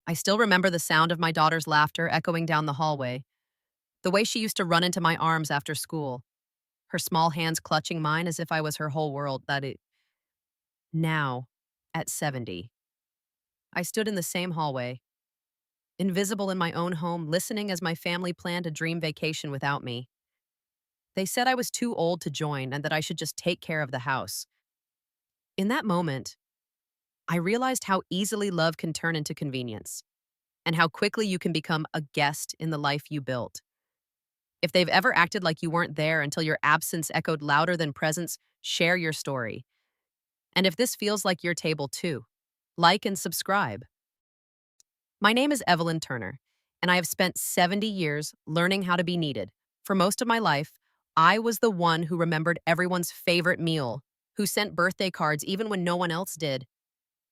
I still remember the sound of my daughter's laughter echoing down the hallway, the way she used to run into my arms after school, her small hands clutching mine as if I was her whole world. Now, at 70, I stood in the same hallway, invisible in my own home, listening as my family planned a dream vacation without me. They said I was too old to join and that I should just take care of the house. In that moment, I realized how easily love can turn into convenience and how quickly you can become a guest in the life you built. If they've ever acted like you weren't there until your absence echoed louder than presence, share your story. And if this feels like your table too, like and subscribe. My name is Evelyn Turner, and I have spent 70 years learning how to be needed. For most of my life, I was the one who remembered everyone's favorite meal, who sent birthday cards even when no one else did,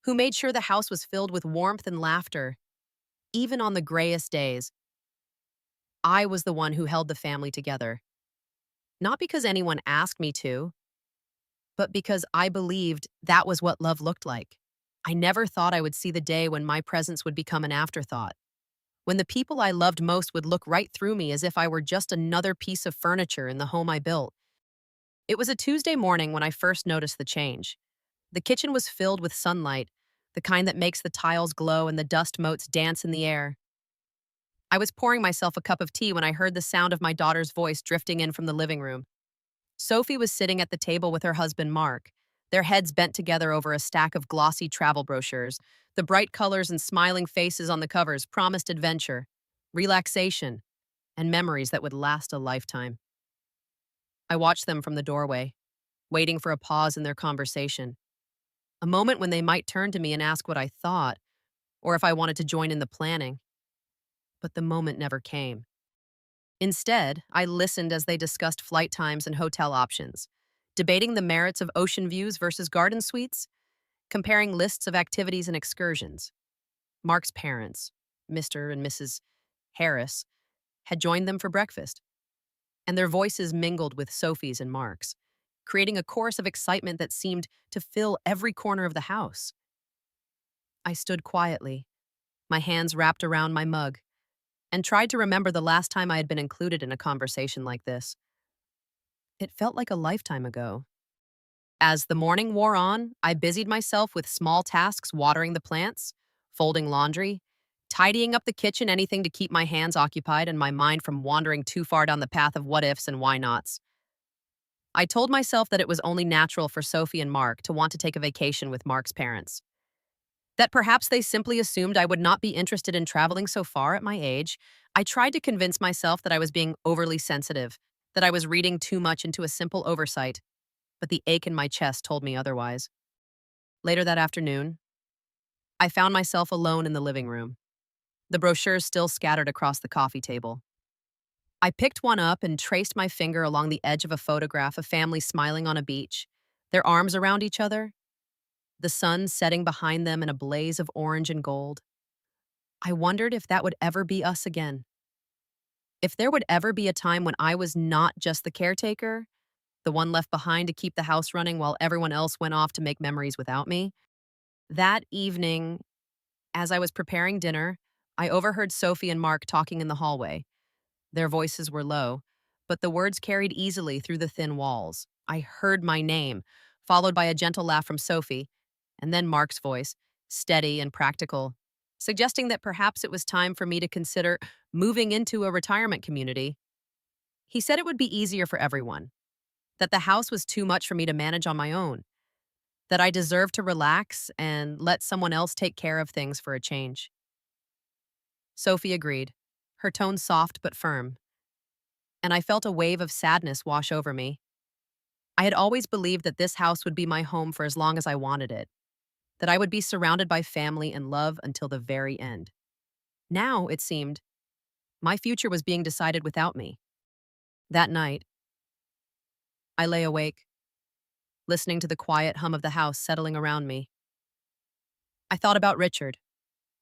who made sure the house was filled with warmth and laughter, even on the grayest days. I was the one who held the family together. Not because anyone asked me to, but because I believed that was what love looked like. I never thought I would see the day when my presence would become an afterthought, when the people I loved most would look right through me as if I were just another piece of furniture in the home I built. It was a Tuesday morning when I first noticed the change. The kitchen was filled with sunlight, the kind that makes the tiles glow and the dust motes dance in the air. I was pouring myself a cup of tea when I heard the sound of my daughter's voice drifting in from the living room. Sophie was sitting at the table with her husband, Mark, their heads bent together over a stack of glossy travel brochures. The bright colors and smiling faces on the covers promised adventure, relaxation, and memories that would last a lifetime. I watched them from the doorway, waiting for a pause in their conversation, a moment when they might turn to me and ask what I thought, or if I wanted to join in the planning. But the moment never came. Instead, I listened as they discussed flight times and hotel options, debating the merits of ocean views versus garden suites, comparing lists of activities and excursions. Mark's parents, Mr. and Mrs. Harris, had joined them for breakfast, and their voices mingled with Sophie's and Mark's, creating a chorus of excitement that seemed to fill every corner of the house. I stood quietly, my hands wrapped around my mug, and tried to remember the last time I had been included in a conversation like this. It felt like a lifetime ago. As the morning wore on, I busied myself with small tasks, watering the plants, folding laundry, tidying up the kitchen, anything to keep my hands occupied and my mind from wandering too far down the path of what ifs and why nots. I told myself that it was only natural for Sophie and Mark to want to take a vacation with Mark's parents. That perhaps they simply assumed I would not be interested in traveling so far at my age. I tried to convince myself that I was being overly sensitive, that I was reading too much into a simple oversight, but the ache in my chest told me otherwise. Later that afternoon, I found myself alone in the living room, the brochures still scattered across the coffee table. I picked one up and traced my finger along the edge of a photograph of family smiling on a beach, their arms around each other, the sun setting behind them in a blaze of orange and gold. I wondered if that would ever be us again. If there would ever be a time when I was not just the caretaker, the one left behind to keep the house running while everyone else went off to make memories without me. That evening, as I was preparing dinner, I overheard Sophie and Mark talking in the hallway. Their voices were low, but the words carried easily through the thin walls. I heard my name, followed by a gentle laugh from Sophie, and then Mark's voice, steady and practical, suggesting that perhaps it was time for me to consider moving into a retirement community. He said it would be easier for everyone, that the house was too much for me to manage on my own, that I deserved to relax and let someone else take care of things for a change. Sophie agreed, her tone soft but firm, and I felt a wave of sadness wash over me. I had always believed that this house would be my home for as long as I wanted it, that I would be surrounded by family and love until the very end. Now, it seemed, my future was being decided without me. That night, I lay awake, listening to the quiet hum of the house settling around me. I thought about Richard,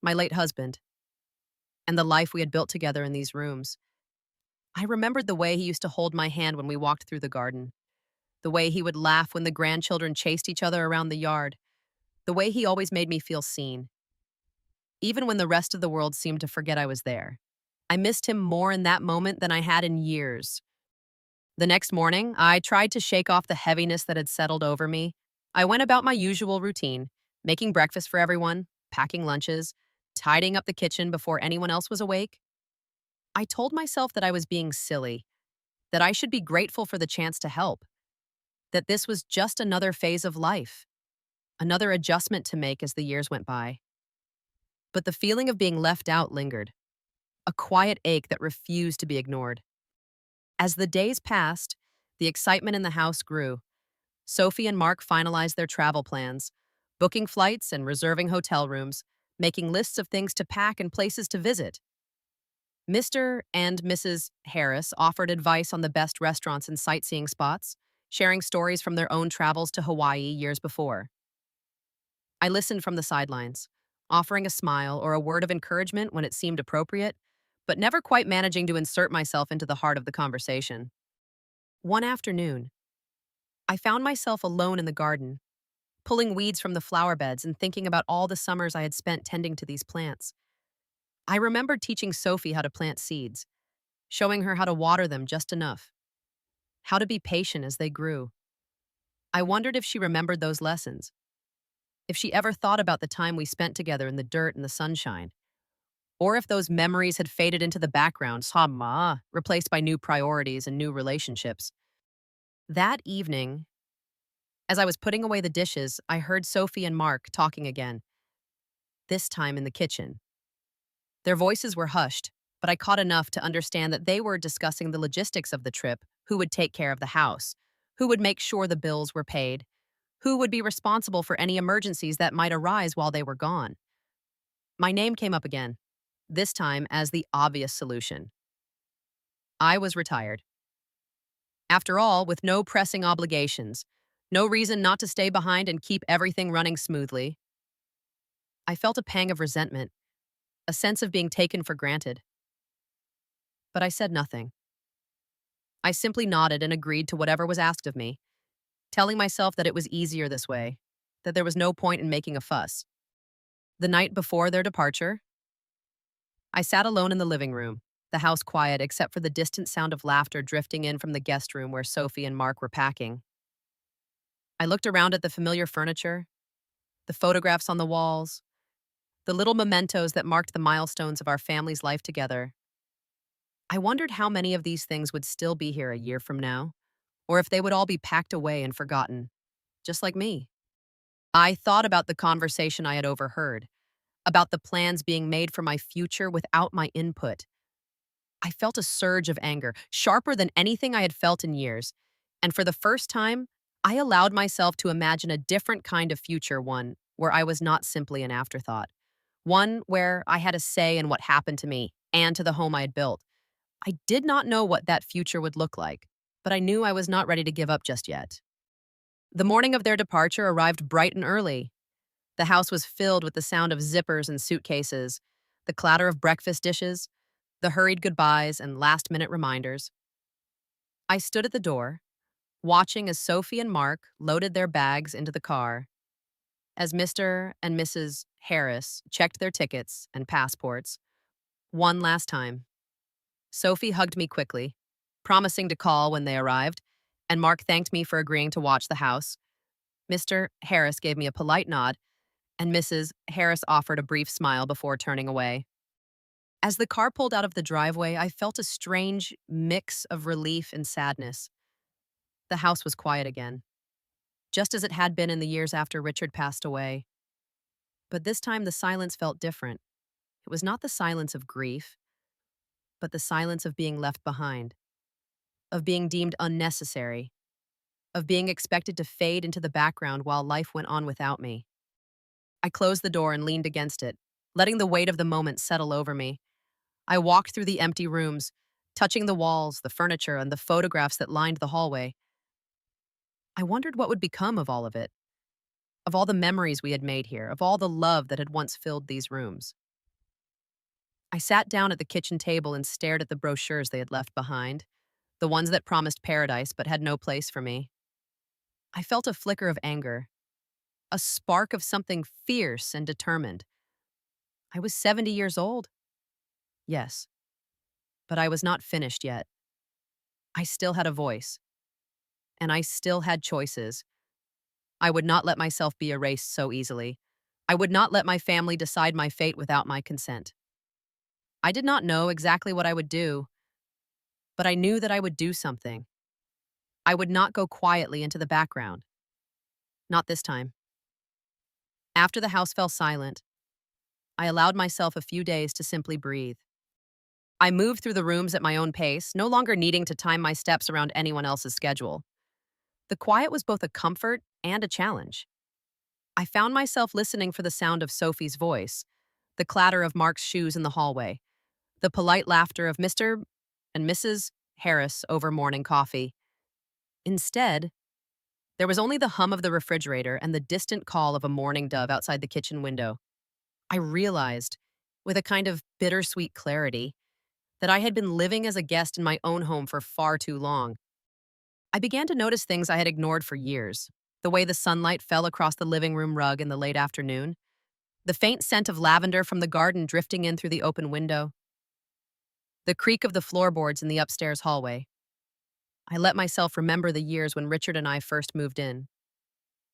my late husband, and the life we had built together in these rooms. I remembered the way he used to hold my hand when we walked through the garden, the way he would laugh when the grandchildren chased each other around the yard, the way he always made me feel seen. even when the rest of the world seemed to forget I was there. I missed him more in that moment than I had in years. The next morning, I tried to shake off the heaviness that had settled over me. I went about my usual routine, making breakfast for everyone, packing lunches, tidying up the kitchen before anyone else was awake. I told myself that I was being silly, that I should be grateful for the chance to help, that this was just another phase of life, another adjustment to make as the years went by. But the feeling of being left out lingered, a quiet ache that refused to be ignored. As the days passed, the excitement in the house grew. Sophie and Mark finalized their travel plans, booking flights and reserving hotel rooms, making lists of things to pack and places to visit. Mr. and Mrs. Harris offered advice on the best restaurants and sightseeing spots, sharing stories from their own travels to Hawaii years before. I listened from the sidelines, offering a smile or a word of encouragement when it seemed appropriate, but never quite managing to insert myself into the heart of the conversation. One afternoon, I found myself alone in the garden, pulling weeds from the flower beds and thinking about all the summers I had spent tending to these plants. I remembered teaching Sophie how to plant seeds, showing her how to water them just enough, how to be patient as they grew. I wondered if she remembered those lessons, if she ever thought about the time we spent together in the dirt and the sunshine, or if those memories had faded into the background, replaced by new priorities and new relationships. That evening, as I was putting away the dishes, I heard Sophie and Mark talking again, this time in the kitchen. Their voices were hushed, but I caught enough to understand that they were discussing the logistics of the trip, who would take care of the house, who would make sure the bills were paid, who would be responsible for any emergencies that might arise while they were gone. My name came up again, this time as the obvious solution. I was retired. After all, with no pressing obligations, no reason not to stay behind and keep everything running smoothly, I felt a pang of resentment, a sense of being taken for granted. But I said nothing. I simply nodded and agreed to whatever was asked of me, telling myself that it was easier this way, that there was no point in making a fuss. The night before their departure, I sat alone in the living room, the house quiet except for the distant sound of laughter drifting in from the guest room where Sophie and Mark were packing. I looked around at the familiar furniture, the photographs on the walls, the little mementos that marked the milestones of our family's life together. I wondered how many of these things would still be here a year from now, or if they would all be packed away and forgotten, just like me. I thought about the conversation I had overheard, about the plans being made for my future without my input. I felt a surge of anger, sharper than anything I had felt in years, and for the first time, I allowed myself to imagine a different kind of future, one where I was not simply an afterthought, one where I had a say in what happened to me and to the home I had built. I did not know what that future would look like, but I knew I was not ready to give up just yet. The morning of their departure arrived bright and early. The house was filled with the sound of zippers and suitcases, the clatter of breakfast dishes, the hurried goodbyes and last-minute reminders. I stood at the door, watching as Sophie and Mark loaded their bags into the car, as Mr. and Mrs. Harris checked their tickets and passports one last time. Sophie hugged me quickly, promising to call when they arrived, and Mark thanked me for agreeing to watch the house. Mr. Harris gave me a polite nod, and Mrs. Harris offered a brief smile before turning away. As the car pulled out of the driveway, I felt a strange mix of relief and sadness. The house was quiet again, just as it had been in the years after Richard passed away. But this time the silence felt different. It was not the silence of grief, but the silence of being left behind, of being deemed unnecessary, of being expected to fade into the background while life went on without me. I closed the door and leaned against it, letting the weight of the moment settle over me. I walked through the empty rooms, touching the walls, the furniture, and the photographs that lined the hallway. I wondered what would become of all of it, of all the memories we had made here, of all the love that had once filled these rooms. I sat down at the kitchen table and stared at the brochures they had left behind, the ones that promised paradise but had no place for me. I felt a flicker of anger, a spark of something fierce and determined. I was 70 years old. Yes, but I was not finished yet. I still had a voice, and I still had choices. I would not let myself be erased so easily. I would not let my family decide my fate without my consent. I did not know exactly what I would do, but I knew that I would do something. I would not go quietly into the background. Not this time. After the house fell silent, I allowed myself a few days to simply breathe. I moved through the rooms at my own pace, no longer needing to time my steps around anyone else's schedule. The quiet was both a comfort and a challenge. I found myself listening for the sound of Sophie's voice, the clatter of Mark's shoes in the hallway, the polite laughter of Mr. and Mrs. Harris over morning coffee. Instead, there was only the hum of the refrigerator and the distant call of a mourning dove outside the kitchen window. I realized, with a kind of bittersweet clarity, that I had been living as a guest in my own home for far too long. I began to notice things I had ignored for years. The way the sunlight fell across the living room rug in the late afternoon, the faint scent of lavender from the garden drifting in through the open window, the creak of the floorboards in the upstairs hallway. I let myself remember the years when Richard and I first moved in,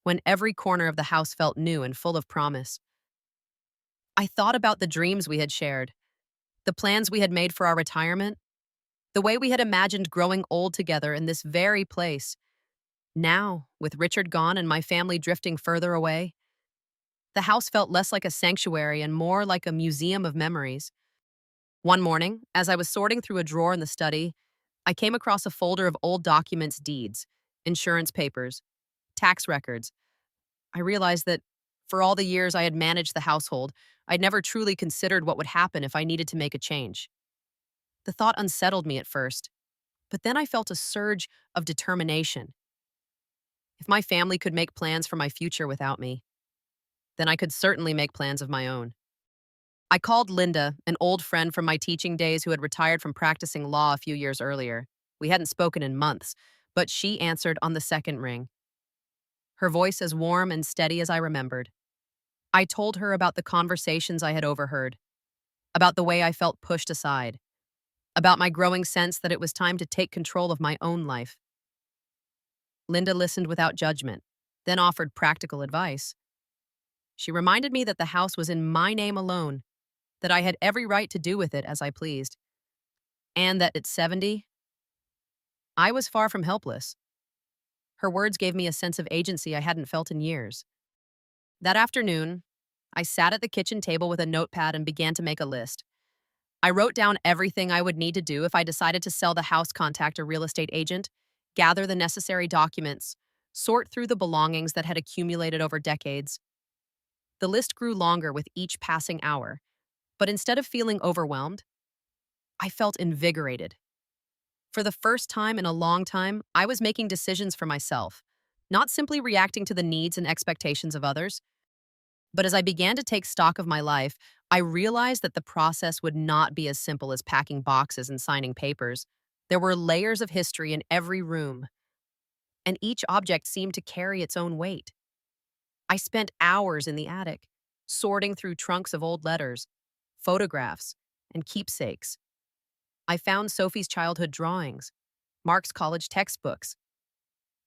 when every corner of the house felt new and full of promise. I thought about the dreams we had shared, the plans we had made for our retirement, the way we had imagined growing old together in this very place. Now, with Richard gone and my family drifting further away, the house felt less like a sanctuary and more like a museum of memories. One morning, as I was sorting through a drawer in the study, I came across a folder of old documents, deeds, insurance papers, tax records. I realized that for all the years I had managed the household, I'd never truly considered what would happen if I needed to make a change. The thought unsettled me at first, but then I felt a surge of determination. If my family could make plans for my future without me, then I could certainly make plans of my own. I called Linda, an old friend from my teaching days who had retired from practicing law a few years earlier. We hadn't spoken in months, but she answered on the second ring, her voice as warm and steady as I remembered. I told her about the conversations I had overheard, about the way I felt pushed aside, about my growing sense that it was time to take control of my own life. Linda listened without judgment, then offered practical advice. She reminded me that the house was in my name alone, that I had every right to do with it as I pleased, and that at 70, I was far from helpless. Her words gave me a sense of agency I hadn't felt in years. That afternoon, I sat at the kitchen table with a notepad and began to make a list. I wrote down everything I would need to do if I decided to sell the house, contact a real estate agent, gather the necessary documents, sort through the belongings that had accumulated over decades. The list grew longer with each passing hour, but instead of feeling overwhelmed, I felt invigorated. For the first time in a long time, I was making decisions for myself, not simply reacting to the needs and expectations of others. But as I began to take stock of my life, I realized that the process would not be as simple as packing boxes and signing papers. There were layers of history in every room, and each object seemed to carry its own weight. I spent hours in the attic, sorting through trunks of old letters, photographs, and keepsakes. I found Sophie's childhood drawings, Mark's college textbooks,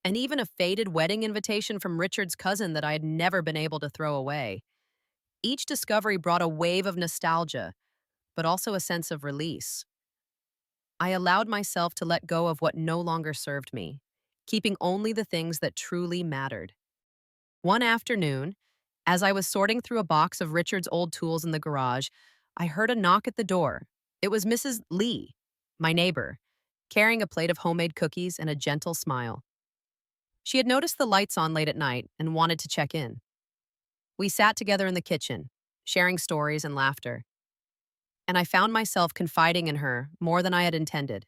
and even a faded wedding invitation from Richard's cousin that I had never been able to throw away. Each discovery brought a wave of nostalgia, but also a sense of release. I allowed myself to let go of what no longer served me, keeping only the things that truly mattered. One afternoon, as I was sorting through a box of Richard's old tools in the garage, I heard a knock at the door. It was Mrs. Lee, my neighbor, carrying a plate of homemade cookies and a gentle smile. She had noticed the lights on late at night and wanted to check in. We sat together in the kitchen, sharing stories and laughter, and I found myself confiding in her more than I had intended.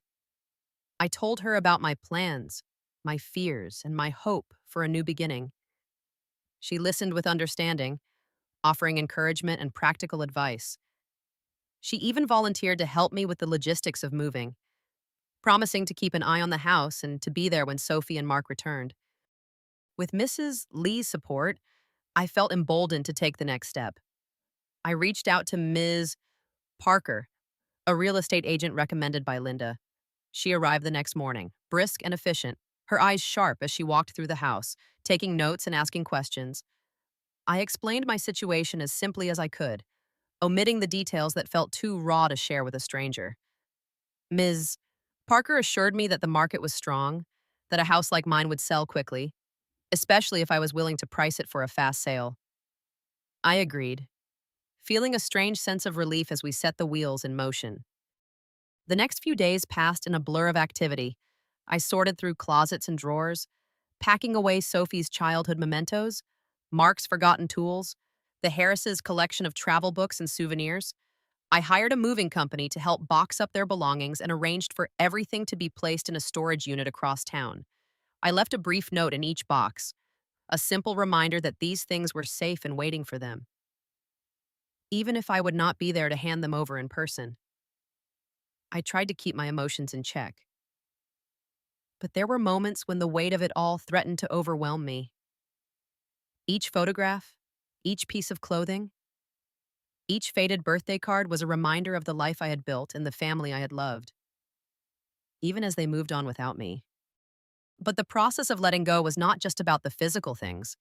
I told her about my plans, my fears, and my hope for a new beginning. She listened with understanding, offering encouragement and practical advice. She even volunteered to help me with the logistics of moving, promising to keep an eye on the house and to be there when Sophie and Mark returned. With Mrs. Lee's support, I felt emboldened to take the next step. I reached out to Ms. Parker, a real estate agent recommended by Linda. She arrived the next morning, brisk and efficient, her eyes sharp as she walked through the house, taking notes and asking questions. I explained my situation as simply as I could, omitting the details that felt too raw to share with a stranger. Ms. Parker assured me that the market was strong, that a house like mine would sell quickly, especially if I was willing to price it for a fast sale. I agreed, feeling a strange sense of relief as we set the wheels in motion. The next few days passed in a blur of activity. I sorted through closets and drawers, packing away Sophie's childhood mementos, Mark's forgotten tools, the Harris's collection of travel books and souvenirs. I hired a moving company to help box up their belongings and arranged for everything to be placed in a storage unit across town. I left a brief note in each box, a simple reminder that these things were safe and waiting for them, even if I would not be there to hand them over in person. I tried to keep my emotions in check, but there were moments when the weight of it all threatened to overwhelm me. Each photograph, each piece of clothing, each faded birthday card was a reminder of the life I had built and the family I had loved, even as they moved on without me. But the process of letting go was not just about the physical things.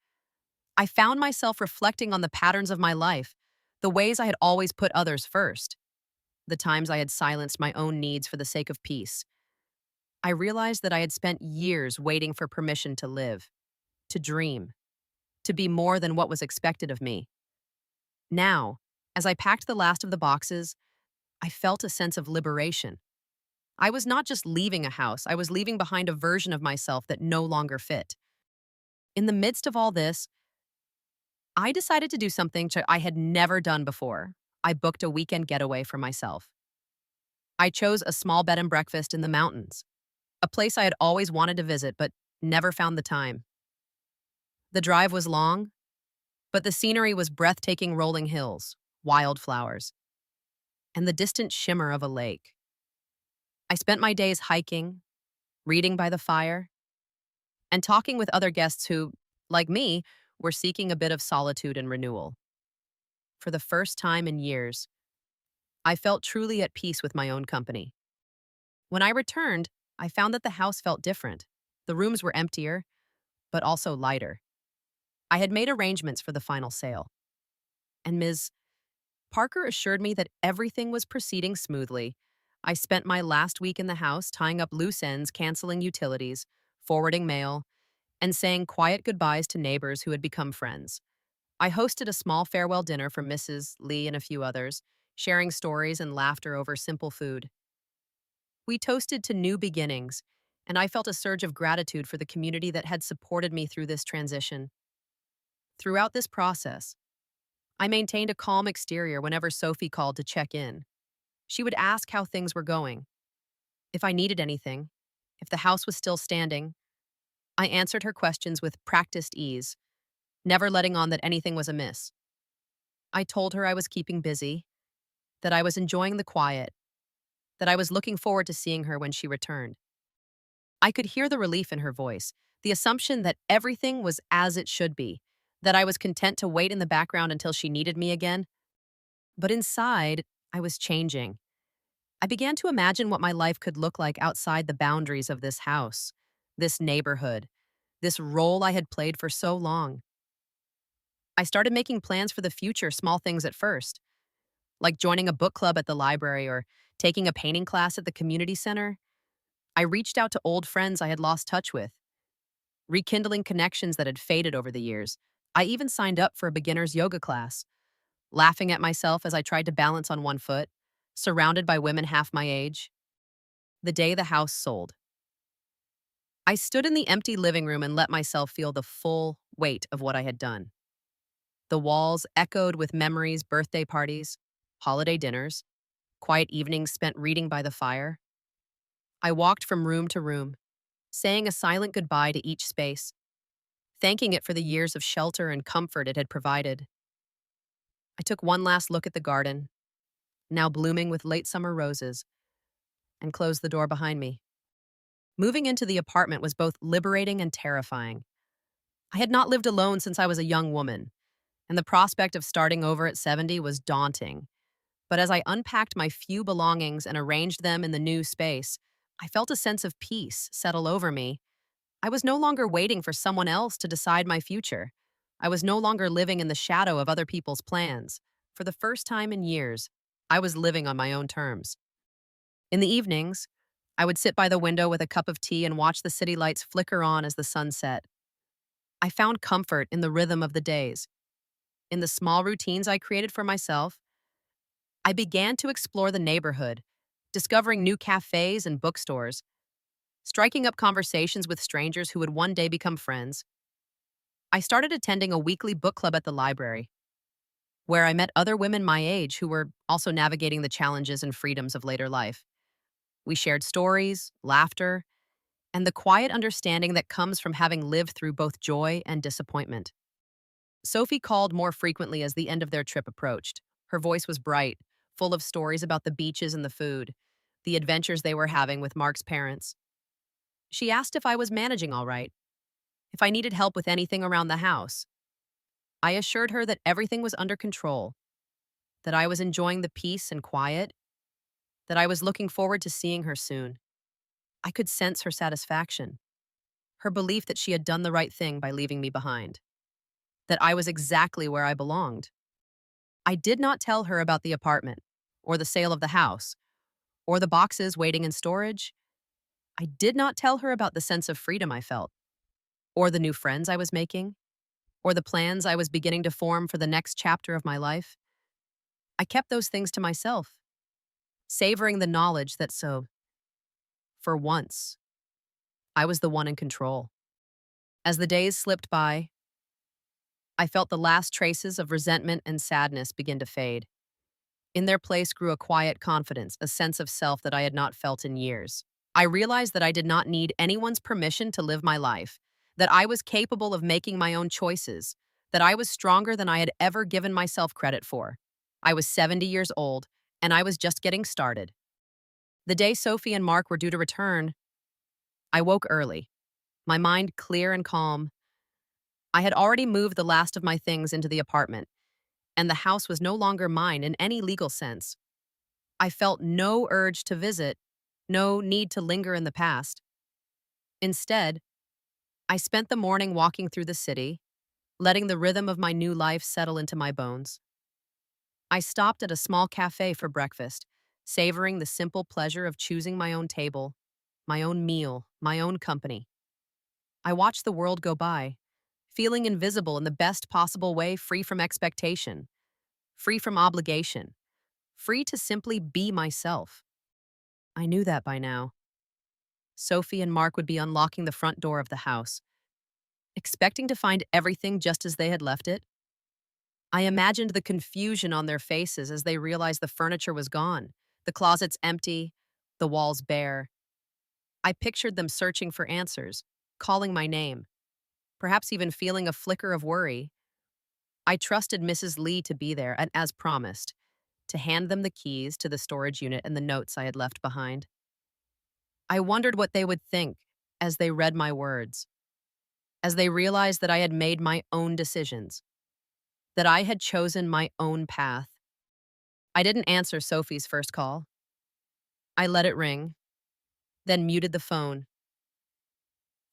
I found myself reflecting on the patterns of my life, the ways I had always put others first, the times I had silenced my own needs for the sake of peace. I realized that I had spent years waiting for permission to live, to dream, to be more than what was expected of me. Now, as I packed the last of the boxes, I felt a sense of liberation. I was not just leaving a house, I was leaving behind a version of myself that no longer fit. In the midst of all this, I decided to do something I had never done before. I booked a weekend getaway for myself. I chose a small bed and breakfast in the mountains, a place I had always wanted to visit but never found the time. The drive was long, but the scenery was breathtaking rolling hills, wildflowers, and the distant shimmer of a lake. I spent my days hiking, reading by the fire, and talking with other guests who, like me, were seeking a bit of solitude and renewal. For the first time in years, I felt truly at peace with my own company. When I returned, I found that the house felt different. The rooms were emptier, but also lighter. I had made arrangements for the final sale, and Ms. Parker assured me that everything was proceeding smoothly. I spent my last week in the house tying up loose ends, canceling utilities, forwarding mail, and saying quiet goodbyes to neighbors who had become friends. I hosted a small farewell dinner for Mrs. Lee and a few others, sharing stories and laughter over simple food. We toasted to new beginnings, and I felt a surge of gratitude for the community that had supported me through this transition. Throughout this process, I maintained a calm exterior whenever Sophie called to check in. She would ask how things were going, if I needed anything, if the house was still standing. I answered her questions with practiced ease, never letting on that anything was amiss. I told her I was keeping busy, that I was enjoying the quiet, that I was looking forward to seeing her when she returned. I could hear the relief in her voice, the assumption that everything was as it should be, that I was content to wait in the background until she needed me again. But inside, I was changing. I began to imagine what my life could look like outside the boundaries of this house, this neighborhood, this role I had played for so long. I started making plans for the future, small things at first, like joining a book club at the library or taking a painting class at the community center. I reached out to old friends I had lost touch with, rekindling connections that had faded over the years. I even signed up for a beginner's yoga class, laughing at myself as I tried to balance on one foot, surrounded by women half my age. The day the house sold, I stood in the empty living room and let myself feel the full weight of what I had done. The walls echoed with memories, birthday parties, holiday dinners, quiet evenings spent reading by the fire. I walked from room to room, saying a silent goodbye to each space, thanking it for the years of shelter and comfort it had provided. I took one last look at the garden, now blooming with late summer roses, and closed the door behind me. Moving into the apartment was both liberating and terrifying. I had not lived alone since I was a young woman, and the prospect of starting over at 70 was daunting. But as I unpacked my few belongings and arranged them in the new space, I felt a sense of peace settle over me. I was no longer waiting for someone else to decide my future. I was no longer living in the shadow of other people's plans. For the first time in years, I was living on my own terms. In the evenings, I would sit by the window with a cup of tea and watch the city lights flicker on as the sun set. I found comfort in the rhythm of the days. In the small routines I created for myself, I began to explore the neighborhood, discovering new cafes and bookstores, striking up conversations with strangers who would one day become friends. I started attending a weekly book club at the library, where I met other women my age who were also navigating the challenges and freedoms of later life. We shared stories, laughter, and the quiet understanding that comes from having lived through both joy and disappointment. Sophie called more frequently as the end of their trip approached. Her voice was bright, full of stories about the beaches and the food, the adventures they were having with Mark's parents. She asked if I was managing all right, if I needed help with anything around the house. I assured her that everything was under control, that I was enjoying the peace and quiet, that I was looking forward to seeing her soon. I could sense her satisfaction, her belief that she had done the right thing by leaving me behind, that I was exactly where I belonged. I did not tell her about the apartment, or the sale of the house, or the boxes waiting in storage. I did not tell her about the sense of freedom I felt, or the new friends I was making, or the plans I was beginning to form for the next chapter of my life. I kept those things to myself, savoring the knowledge that for once, I was the one in control. As the days slipped by, I felt the last traces of resentment and sadness begin to fade. In their place grew a quiet confidence, a sense of self that I had not felt in years. I realized that I did not need anyone's permission to live my life, that I was capable of making my own choices, that I was stronger than I had ever given myself credit for. I was 70 years old, and I was just getting started. The day Sophie and Mark were due to return, I woke early, my mind clear and calm. I had already moved the last of my things into the apartment, and the house was no longer mine in any legal sense. I felt no urge to visit, no need to linger in the past. Instead, I spent the morning walking through the city, letting the rhythm of my new life settle into my bones. I stopped at a small cafe for breakfast, savoring the simple pleasure of choosing my own table, my own meal, my own company. I watched the world go by, feeling invisible in the best possible way, free from expectation, free from obligation, free to simply be myself. I knew that by now. Sophie and Mark would be unlocking the front door of the house, expecting to find everything just as they had left it. I imagined the confusion on their faces as they realized the furniture was gone, the closets empty, the walls bare. I pictured them searching for answers, calling my name, perhaps even feeling a flicker of worry. I trusted Mrs. Lee to be there, and as promised, to hand them the keys to the storage unit and the notes I had left behind. I wondered what they would think as they read my words, as they realized that I had made my own decisions, that I had chosen my own path. I didn't answer Sophie's first call. I let it ring, then muted the phone.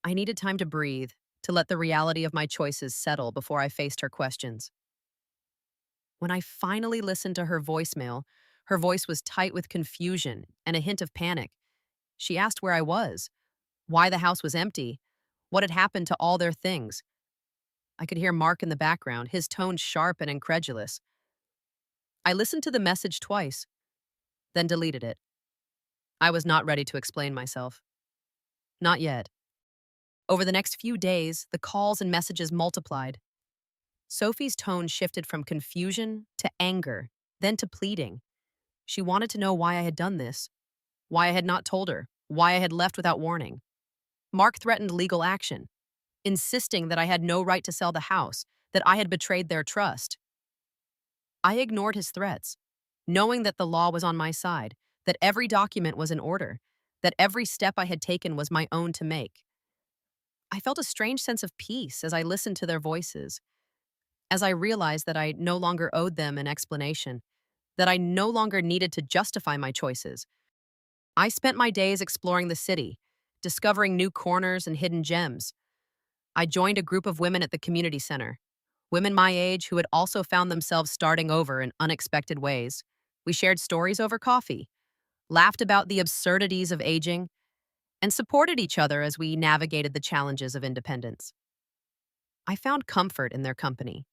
I needed time to breathe, to let the reality of my choices settle before I faced her questions. When I finally listened to her voicemail, her voice was tight with confusion and a hint of panic. She asked where I was, why the house was empty, what had happened to all their things. I could hear Mark in the background, his tone sharp and incredulous. I listened to the message twice, then deleted it. I was not ready to explain myself. Not yet. Over the next few days, the calls and messages multiplied. Sophie's tone shifted from confusion to anger, then to pleading. She wanted to know why I had done this, why I had not told her, why I had left without warning. Mark threatened legal action, insisting that I had no right to sell the house, that I had betrayed their trust. I ignored his threats, knowing that the law was on my side, that every document was in order, that every step I had taken was my own to make. I felt a strange sense of peace as I listened to their voices. as I realized that I no longer owed them an explanation, that I no longer needed to justify my choices. I spent my days exploring the city, discovering new corners and hidden gems. I joined a group of women at the community center, women my age who had also found themselves starting over in unexpected ways. We shared stories over coffee, laughed about the absurdities of aging, and supported each other as we navigated the challenges of independence. I found comfort in their company,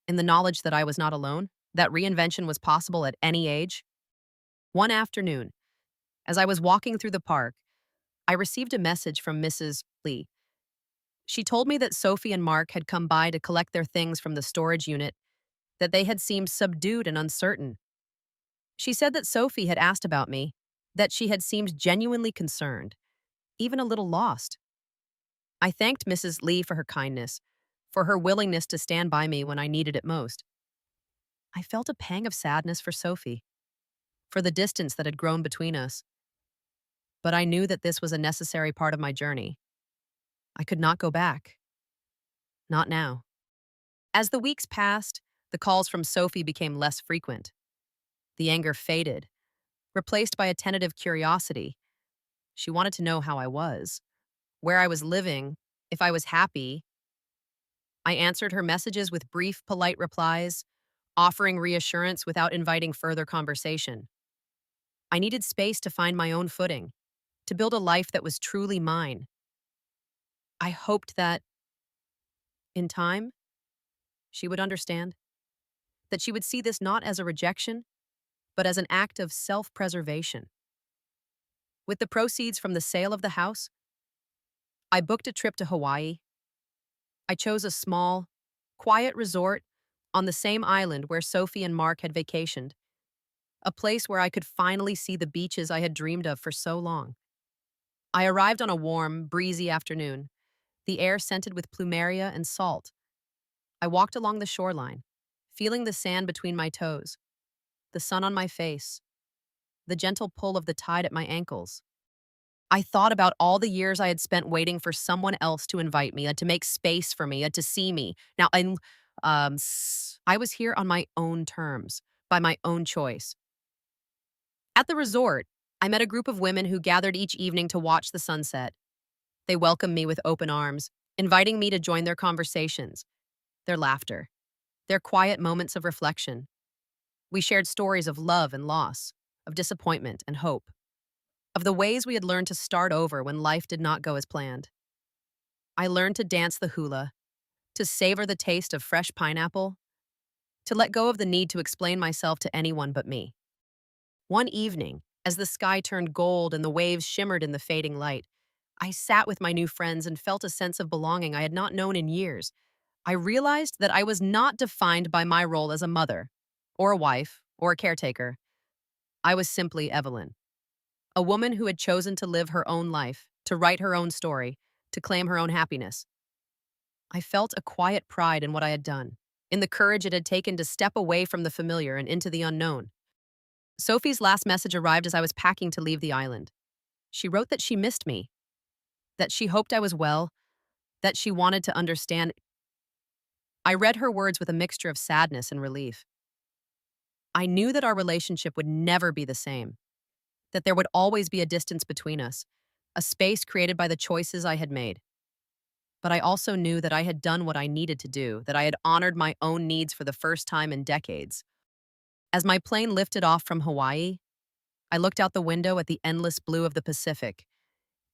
in the knowledge that I was not alone, that reinvention was possible at any age. One afternoon, as I was walking through the park, I received a message from Mrs. Lee. She told me that Sophie and Mark had come by to collect their things from the storage unit, that they had seemed subdued and uncertain. She said that Sophie had asked about me, that she had seemed genuinely concerned, even a little lost. I thanked Mrs. Lee for her kindness, for her willingness to stand by me when I needed it most. I felt a pang of sadness for Sophie, for the distance that had grown between us, but I knew that this was a necessary part of my journey. I could not go back. Not now. As the weeks passed, the calls from Sophie became less frequent. The anger faded, replaced by a tentative curiosity. She wanted to know how I was, where I was living, if I was happy. I answered her messages with brief, polite replies, offering reassurance without inviting further conversation. I needed space to find my own footing, to build a life that was truly mine. I hoped that, in time, she would understand, that she would see this not as a rejection, but as an act of self-preservation. With the proceeds from the sale of the house, I booked a trip to Hawaii. I chose a small, quiet resort on the same island where Sophie and Mark had vacationed, a place where I could finally see the beaches I had dreamed of for so long. I arrived on a warm, breezy afternoon, the air scented with plumeria and salt. I walked along the shoreline, feeling the sand between my toes, the sun on my face, the gentle pull of the tide at my ankles. I thought about all the years I had spent waiting for someone else to invite me, to make space for me, to see me. Now, I was here on my own terms, by my own choice. At the resort, I met a group of women who gathered each evening to watch the sunset. They welcomed me with open arms, inviting me to join their conversations, their laughter, their quiet moments of reflection. We shared stories of love and loss, of disappointment and hope, of the ways we had learned to start over when life did not go as planned. I learned to dance the hula, to savor the taste of fresh pineapple, to let go of the need to explain myself to anyone but me. One evening, as the sky turned gold and the waves shimmered in the fading light, I sat with my new friends and felt a sense of belonging I had not known in years. I realized that I was not defined by my role as a mother, or a wife, or a caretaker. I was simply Evelyn, a woman who had chosen to live her own life, to write her own story, to claim her own happiness. I felt a quiet pride in what I had done, in the courage it had taken to step away from the familiar and into the unknown. Sophie's last message arrived as I was packing to leave the island. She wrote that she missed me, that she hoped I was well, that she wanted to understand. I read her words with a mixture of sadness and relief. I knew that our relationship would never be the same, that there would always be a distance between us, a space created by the choices I had made. But I also knew that I had done what I needed to do, that I had honored my own needs for the first time in decades. As my plane lifted off from Hawaii, I looked out the window at the endless blue of the Pacific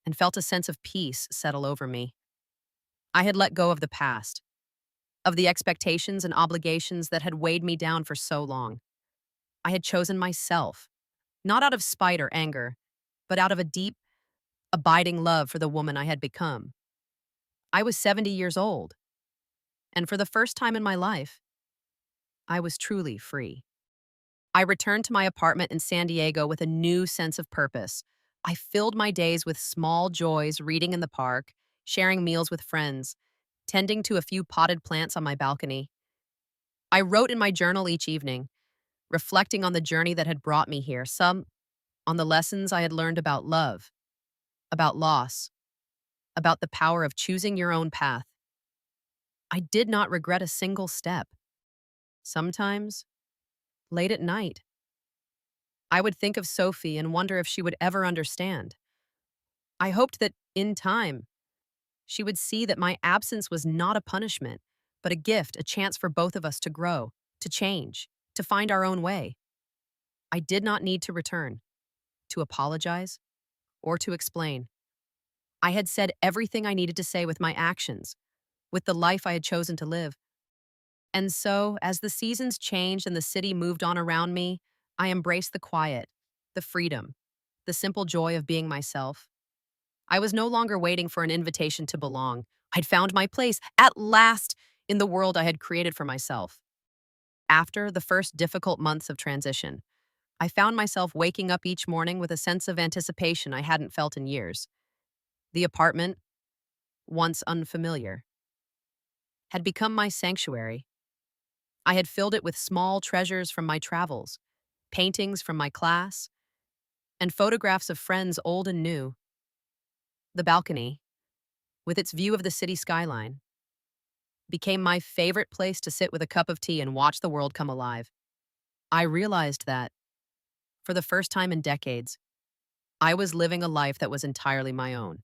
and felt a sense of peace settle over me. I had let go of the past, of the expectations and obligations that had weighed me down for so long. I had chosen myself, not out of spite or anger, but out of a deep, abiding love for the woman I had become. I was 70 years old, and for the first time in my life, I was truly free. I returned to my apartment in San Diego with a new sense of purpose. I filled my days with small joys, reading in the park, sharing meals with friends, tending to a few potted plants on my balcony. I wrote in my journal each evening, reflecting on the journey that had brought me here, some on the lessons I had learned about love, about loss, about the power of choosing your own path. I did not regret a single step. Sometimes, late at night, I would think of Sophie and wonder if she would ever understand. I hoped that, in time, she would see that my absence was not a punishment, but a gift, a chance for both of us to grow, to change, to find our own way. I did not need to return, to apologize, or to explain. I had said everything I needed to say with my actions, with the life I had chosen to live. And so, as the seasons changed and the city moved on around me, I embraced the quiet, the freedom, the simple joy of being myself. I was no longer waiting for an invitation to belong. I'd found my place, at last, in the world I had created for myself. After the first difficult months of transition, I found myself waking up each morning with a sense of anticipation I hadn't felt in years. The apartment, once unfamiliar, had become my sanctuary. I had filled it with small treasures from my travels, paintings from my class, and photographs of friends old and new. The balcony, with its view of the city skyline, became my favorite place to sit with a cup of tea and watch the world come alive. I realized that, for the first time in decades, I was living a life that was entirely my own.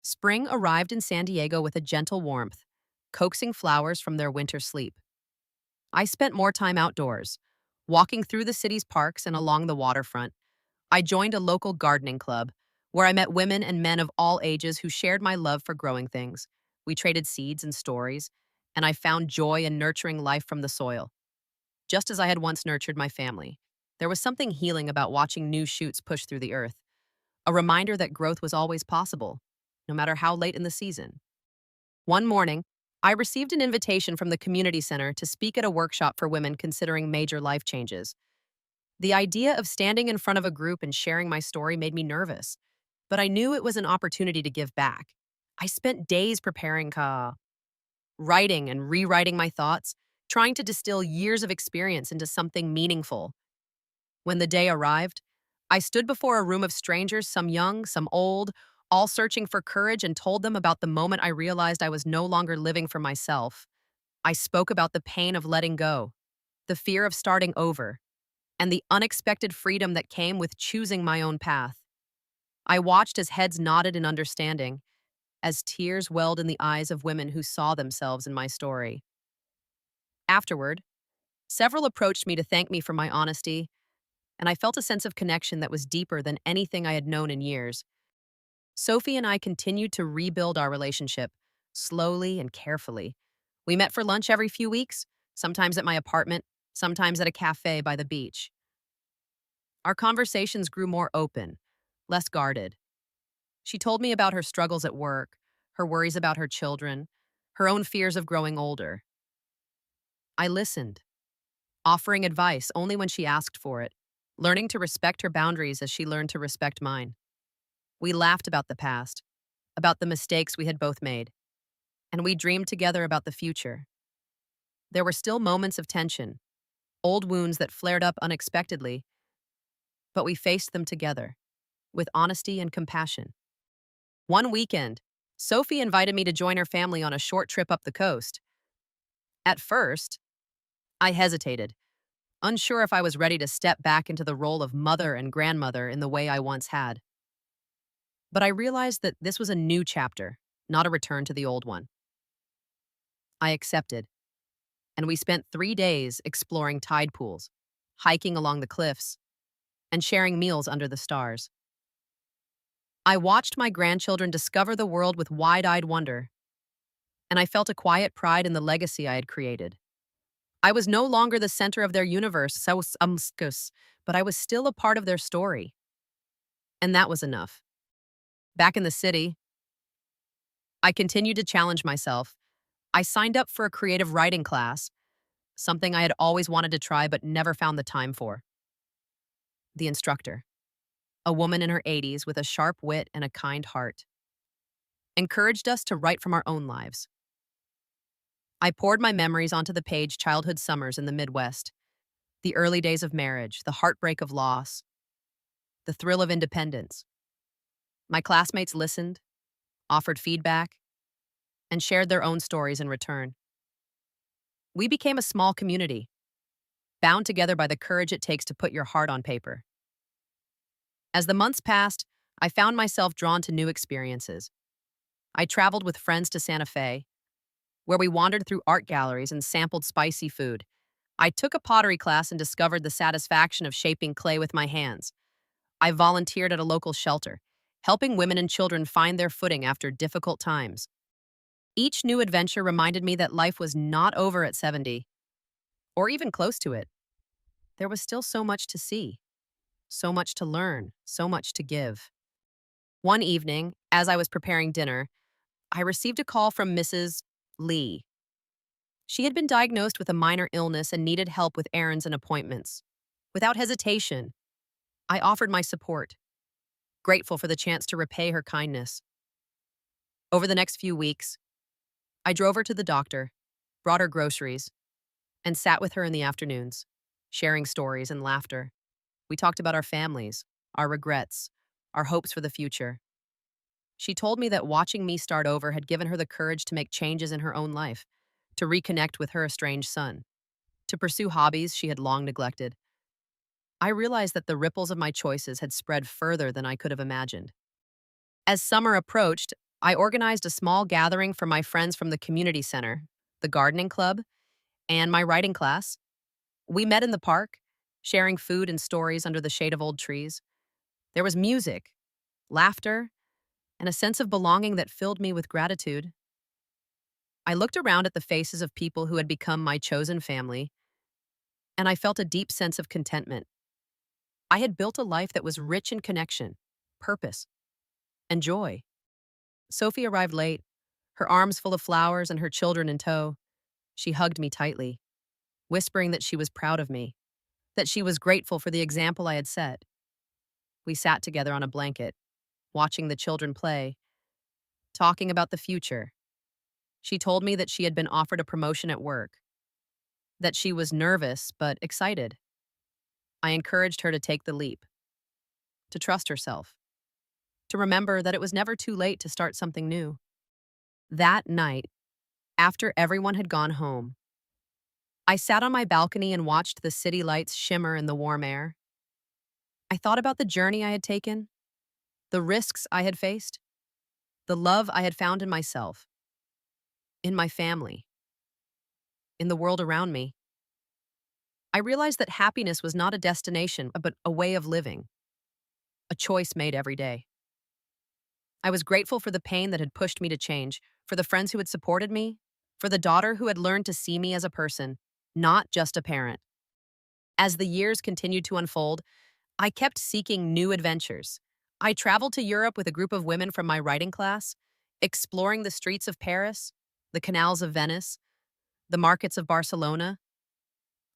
Spring arrived in San Diego with a gentle warmth, coaxing flowers from their winter sleep. I spent more time outdoors, walking through the city's parks and along the waterfront. I joined a local gardening club, where I met women and men of all ages who shared my love for growing things. We traded seeds and stories, and I found joy in nurturing life from the soil, just as I had once nurtured my family. There was something healing about watching new shoots push through the earth, a reminder that growth was always possible, no matter how late in the season. One morning, I received an invitation from the community center to speak at a workshop for women considering major life changes. The idea of standing in front of a group and sharing my story made me nervous, but I knew it was an opportunity to give back. I spent days preparing, writing and rewriting my thoughts, trying to distill years of experience into something meaningful. When the day arrived, I stood before a room of strangers, some young, some old, all searching for courage, and told them about the moment I realized I was no longer living for myself. I spoke about the pain of letting go, the fear of starting over, and the unexpected freedom that came with choosing my own path. I watched as heads nodded in understanding, as tears welled in the eyes of women who saw themselves in my story. Afterward, several approached me to thank me for my honesty, and I felt a sense of connection that was deeper than anything I had known in years. Sophie and I continued to rebuild our relationship, slowly and carefully. We met for lunch every few weeks, sometimes at my apartment, sometimes at a cafe by the beach. Our conversations grew more open, less guarded. She told me about her struggles at work, her worries about her children, her own fears of growing older. I listened, offering advice only when she asked for it, learning to respect her boundaries as she learned to respect mine. We laughed about the past, about the mistakes we had both made, and we dreamed together about the future. There were still moments of tension, old wounds that flared up unexpectedly, but we faced them together, with honesty and compassion. One weekend, Sophie invited me to join her family on a short trip up the coast. At first, I hesitated, unsure if I was ready to step back into the role of mother and grandmother in the way I once had. But I realized that this was a new chapter, not a return to the old one. I accepted, and we spent 3 days exploring tide pools, hiking along the cliffs, and sharing meals under the stars. I watched my grandchildren discover the world with wide-eyed wonder, and I felt a quiet pride in the legacy I had created. I was no longer the center of their universe, but I was still a part of their story, and that was enough. Back in the city, I continued to challenge myself. I signed up for a creative writing class, something I had always wanted to try but never found the time for. The instructor, a woman in her 80s with a sharp wit and a kind heart, encouraged us to write from our own lives. I poured my memories onto the page: childhood summers in the Midwest, the early days of marriage, the heartbreak of loss, the thrill of independence. My classmates listened, offered feedback, and shared their own stories in return. We became a small community, bound together by the courage it takes to put your heart on paper. As the months passed, I found myself drawn to new experiences. I traveled with friends to Santa Fe, where we wandered through art galleries and sampled spicy food. I took a pottery class and discovered the satisfaction of shaping clay with my hands. I volunteered at a local shelter, helping women and children find their footing after difficult times. Each new adventure reminded me that life was not over at 70, or even close to it. There was still so much to see, so much to learn, so much to give. One evening, as I was preparing dinner, I received a call from Mrs. Lee. She had been diagnosed with a minor illness and needed help with errands and appointments. Without hesitation, I offered my support, grateful for the chance to repay her kindness. Over the next few weeks, I drove her to the doctor, brought her groceries, and sat with her in the afternoons, sharing stories and laughter. We talked about our families, our regrets, our hopes for the future. She told me that watching me start over had given her the courage to make changes in her own life, to reconnect with her estranged son, to pursue hobbies she had long neglected. I realized that the ripples of my choices had spread further than I could have imagined. As summer approached, I organized a small gathering for my friends from the community center, the gardening club, and my writing class. We met in the park, sharing food and stories under the shade of old trees. There was music, laughter, and a sense of belonging that filled me with gratitude. I looked around at the faces of people who had become my chosen family, and I felt a deep sense of contentment. I had built a life that was rich in connection, purpose, and joy. Sophie arrived late, her arms full of flowers and her children in tow. She hugged me tightly, whispering that she was proud of me, that she was grateful for the example I had set. We sat together on a blanket, watching the children play, talking about the future. She told me that she had been offered a promotion at work, that she was nervous but excited. I encouraged her to take the leap, to trust herself, to remember that it was never too late to start something new. That night, after everyone had gone home, I sat on my balcony and watched the city lights shimmer in the warm air. I thought about the journey I had taken, the risks I had faced, the love I had found in myself, in my family, in the world around me. I realized that happiness was not a destination, but a way of living, a choice made every day. I was grateful for the pain that had pushed me to change, for the friends who had supported me, for the daughter who had learned to see me as a person, not just a parent. As the years continued to unfold, I kept seeking new adventures. I traveled to Europe with a group of women from my writing class, exploring the streets of Paris, the canals of Venice, the markets of Barcelona.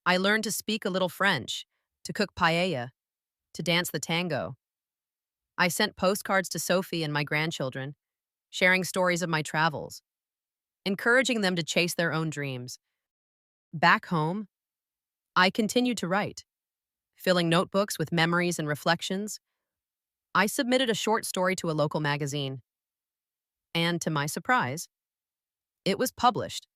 I learned to speak a little French, to cook paella, to dance the tango. I sent postcards to Sophie and my grandchildren, sharing stories of my travels, encouraging them to chase their own dreams. Back home, I continued to write, filling notebooks with memories and reflections. I submitted a short story to a local magazine, and to my surprise, it was published.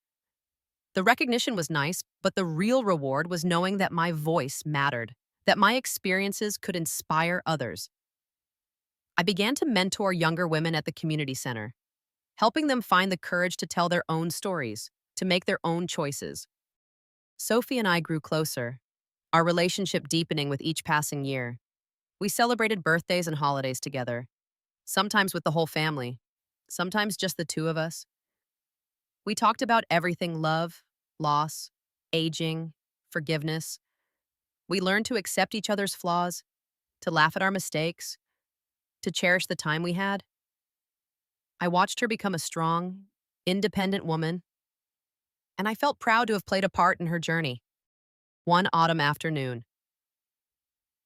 The recognition was nice, but the real reward was knowing that my voice mattered, that my experiences could inspire others. I began to mentor younger women at the community center, helping them find the courage to tell their own stories, to make their own choices. Sophie and I grew closer, our relationship deepening with each passing year. We celebrated birthdays and holidays together, sometimes with the whole family, sometimes just the two of us. We talked about everything: love, loss, aging, forgiveness. We learned to accept each other's flaws, to laugh at our mistakes, to cherish the time we had. I watched her become a strong, independent woman, and I felt proud to have played a part in her journey. One autumn afternoon,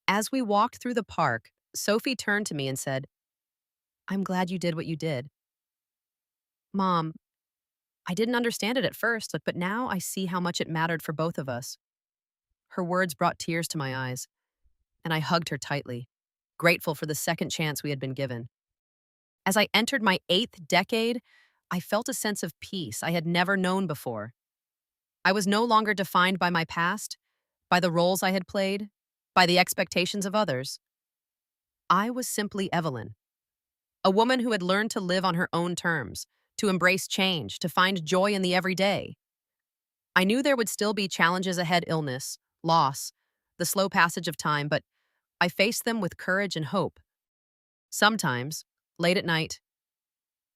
as we walked through the park, Sophie turned to me and said, "I'm glad you did what you did." Mom, I didn't understand it at first, but now I see how much it mattered for both of us. Her words brought tears to my eyes, and I hugged her tightly, grateful for the second chance we had been given. As I entered my 8th decade, I felt a sense of peace I had never known before. I was no longer defined by my past, by the roles I had played, by the expectations of others. I was simply Evelyn, a woman who had learned to live on her own terms, to embrace change, to find joy in the everyday. I knew there would still be challenges ahead: illness, loss, the slow passage of time, but I faced them with courage and hope. Sometimes, late at night,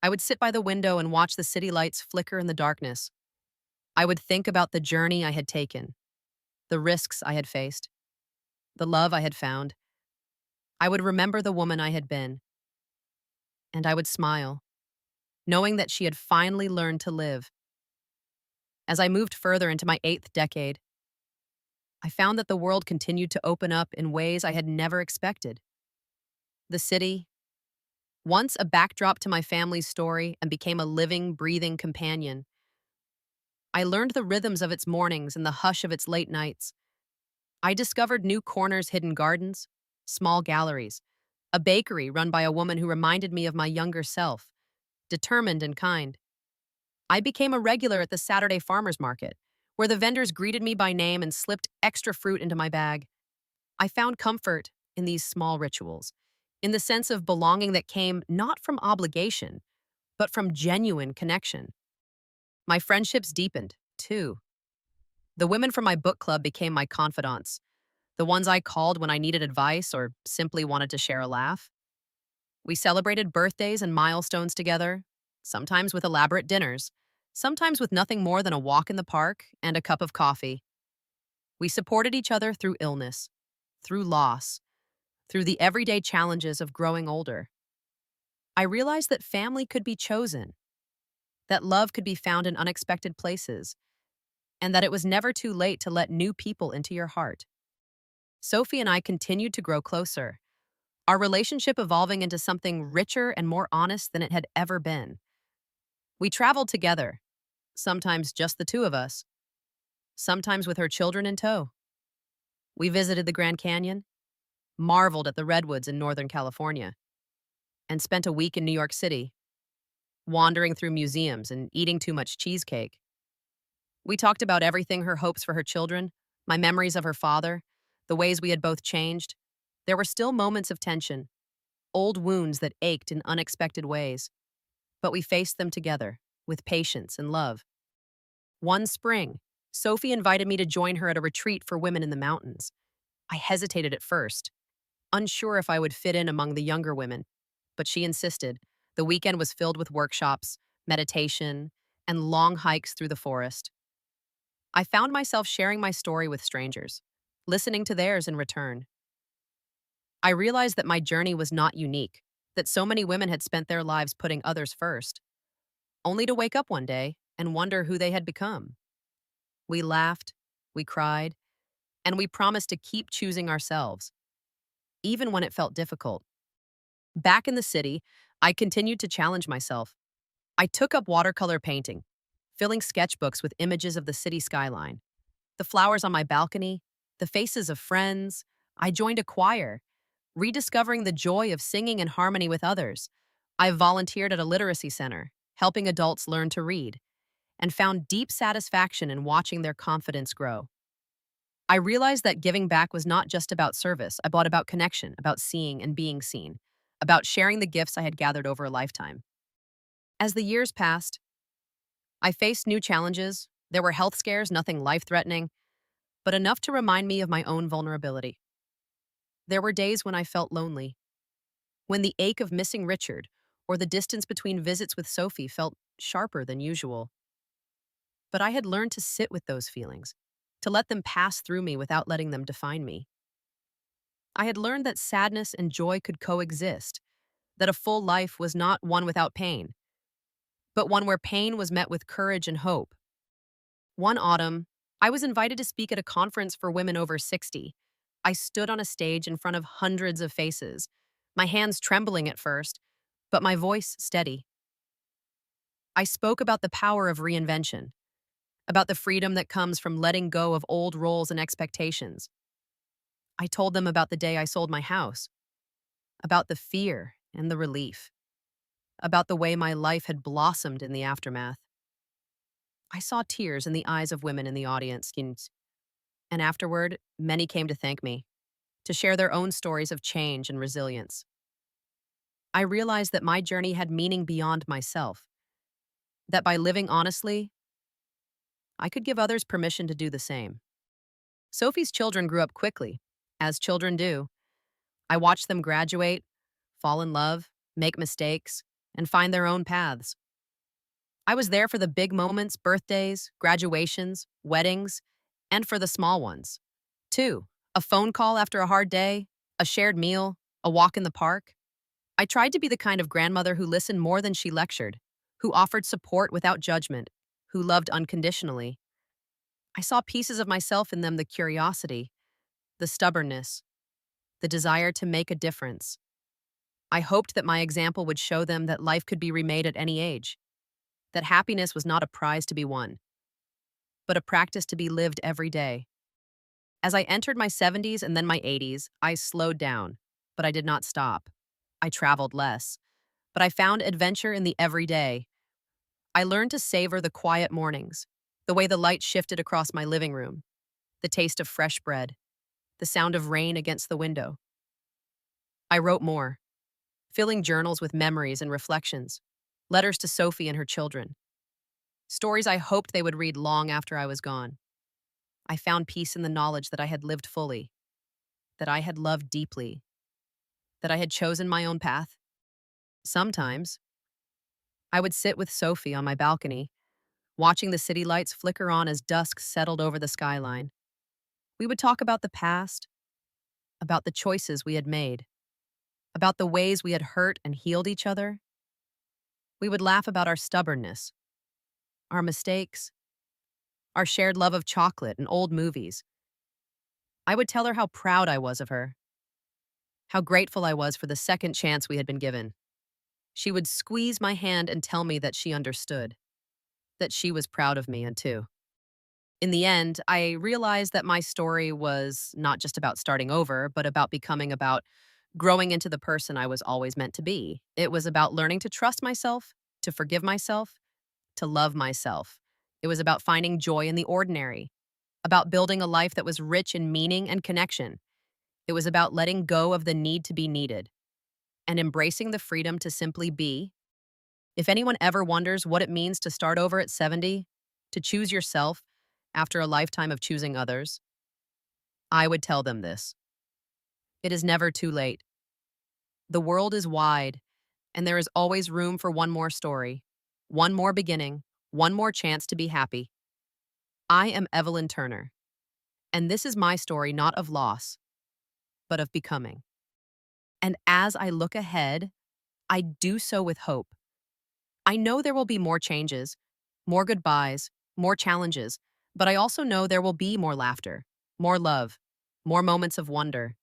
I would sit by the window and watch the city lights flicker in the darkness. I would think about the journey I had taken, the risks I had faced, the love I had found. I would remember the woman I had been, and I would smile, knowing that she had finally learned to live. As I moved further into my eighth decade, I found that the world continued to open up in ways I had never expected. The city, once a backdrop to my family's story and became a living, breathing companion. I learned the rhythms of its mornings and the hush of its late nights. I discovered new corners, hidden gardens, small galleries, a bakery run by a woman who reminded me of my younger self, determined and kind. I became a regular at the Saturday farmers market, where the vendors greeted me by name and slipped extra fruit into my bag. I found comfort in these small rituals, in the sense of belonging that came not from obligation, but from genuine connection. My friendships deepened, too. The women from my book club became my confidants, the ones I called when I needed advice or simply wanted to share a laugh. We celebrated birthdays and milestones together, sometimes with elaborate dinners, sometimes with nothing more than a walk in the park and a cup of coffee. We supported each other through illness, through loss, through the everyday challenges of growing older. I realized that family could be chosen, that love could be found in unexpected places, and that it was never too late to let new people into your heart. Sophie and I continued to grow closer, our relationship evolving into something richer and more honest than it had ever been. We traveled together, sometimes just the two of us, sometimes with her children in tow. We visited the Grand Canyon, marveled at the redwoods in Northern California, and spent a week in New York City, wandering through museums and eating too much cheesecake. We talked about everything: her hopes for her children, my memories of her father, the ways we had both changed. There were still moments of tension, old wounds that ached in unexpected ways, but we faced them together, with patience and love. One spring, Sophie invited me to join her at a retreat for women in the mountains. I hesitated at first, unsure if I would fit in among the younger women, but she insisted. The weekend was filled with workshops, meditation, and long hikes through the forest. I found myself sharing my story with strangers, listening to theirs in return. I realized that my journey was not unique, that so many women had spent their lives putting others first, only to wake up one day and wonder who they had become. We laughed, we cried, and we promised to keep choosing ourselves, even when it felt difficult. Back in the city, I continued to challenge myself. I took up watercolor painting, filling sketchbooks with images of the city skyline, the flowers on my balcony, the faces of friends. I joined a choir, rediscovering the joy of singing in harmony with others. I volunteered at a literacy center, helping adults learn to read, and found deep satisfaction in watching their confidence grow. I realized that giving back was not just about service, but about connection, about seeing and being seen, about sharing the gifts I had gathered over a lifetime. As the years passed, I faced new challenges. There were health scares, nothing life-threatening, but enough to remind me of my own vulnerability. There were days when I felt lonely, when the ache of missing Richard or the distance between visits with Sophie felt sharper than usual. But I had learned to sit with those feelings, to let them pass through me without letting them define me. I had learned that sadness and joy could coexist, that a full life was not one without pain, but one where pain was met with courage and hope. One autumn, I was invited to speak at a conference for women over 60. I stood on a stage in front of hundreds of faces, my hands trembling at first, but my voice steady. I spoke about the power of reinvention, about the freedom that comes from letting go of old roles and expectations. I told them about the day I sold my house, about the fear and the relief, about the way my life had blossomed in the aftermath. I saw tears in the eyes of women in the audience, and afterward, many came to thank me, to share their own stories of change and resilience. I realized that my journey had meaning beyond myself, that by living honestly, I could give others permission to do the same. Sophie's children grew up quickly, as children do. I watched them graduate, fall in love, make mistakes, and find their own paths. I was there for the big moments, birthdays, graduations, weddings, and for the small ones. Too, a phone call after a hard day, a shared meal, a walk in the park. I tried to be the kind of grandmother who listened more than she lectured, who offered support without judgment, who loved unconditionally. I saw pieces of myself in them: the curiosity, the stubbornness, the desire to make a difference. I hoped that my example would show them that life could be remade at any age, that happiness was not a prize to be won, but a practice to be lived every day. As I entered my 70s and then my 80s, I slowed down, but I did not stop. I traveled less, but I found adventure in the everyday. I learned to savor the quiet mornings, the way the light shifted across my living room, the taste of fresh bread, the sound of rain against the window. I wrote more, filling journals with memories and reflections, letters to Sophie and her children, stories I hoped they would read long after I was gone. I found peace in the knowledge that I had lived fully, that I had loved deeply, that I had chosen my own path. Sometimes, I would sit with Sophie on my balcony, watching the city lights flicker on as dusk settled over the skyline. We would talk about the past, about the choices we had made, about the ways we had hurt and healed each other. We would laugh about our stubbornness, our mistakes, our shared love of chocolate and old movies. I would tell her how proud I was of her, how grateful I was for the second chance we had been given. She would squeeze my hand and tell me that she understood, that she was proud of me, and too. In the end, I realized that my story was not just about starting over, but about growing into the person I was always meant to be. It was about learning to trust myself, to forgive myself, to love myself. It was about finding joy in the ordinary, about building a life that was rich in meaning and connection. It was about letting go of the need to be needed and embracing the freedom to simply be. If anyone ever wonders what it means to start over at 70, to choose yourself after a lifetime of choosing others, I would tell them this: it is never too late. The world is wide, and there is always room for one more story, one more beginning, one more chance to be happy. I am Evelyn Turner, and this is my story not of loss, but of becoming. And as I look ahead, I do so with hope. I know there will be more changes, more goodbyes, more challenges, but I also know there will be more laughter, more love, more moments of wonder.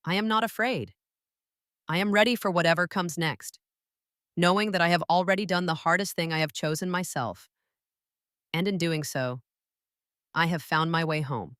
I am not afraid. I am ready for whatever comes next, knowing that I have already done the hardest thing: I have chosen myself. And in doing so, I have found my way home.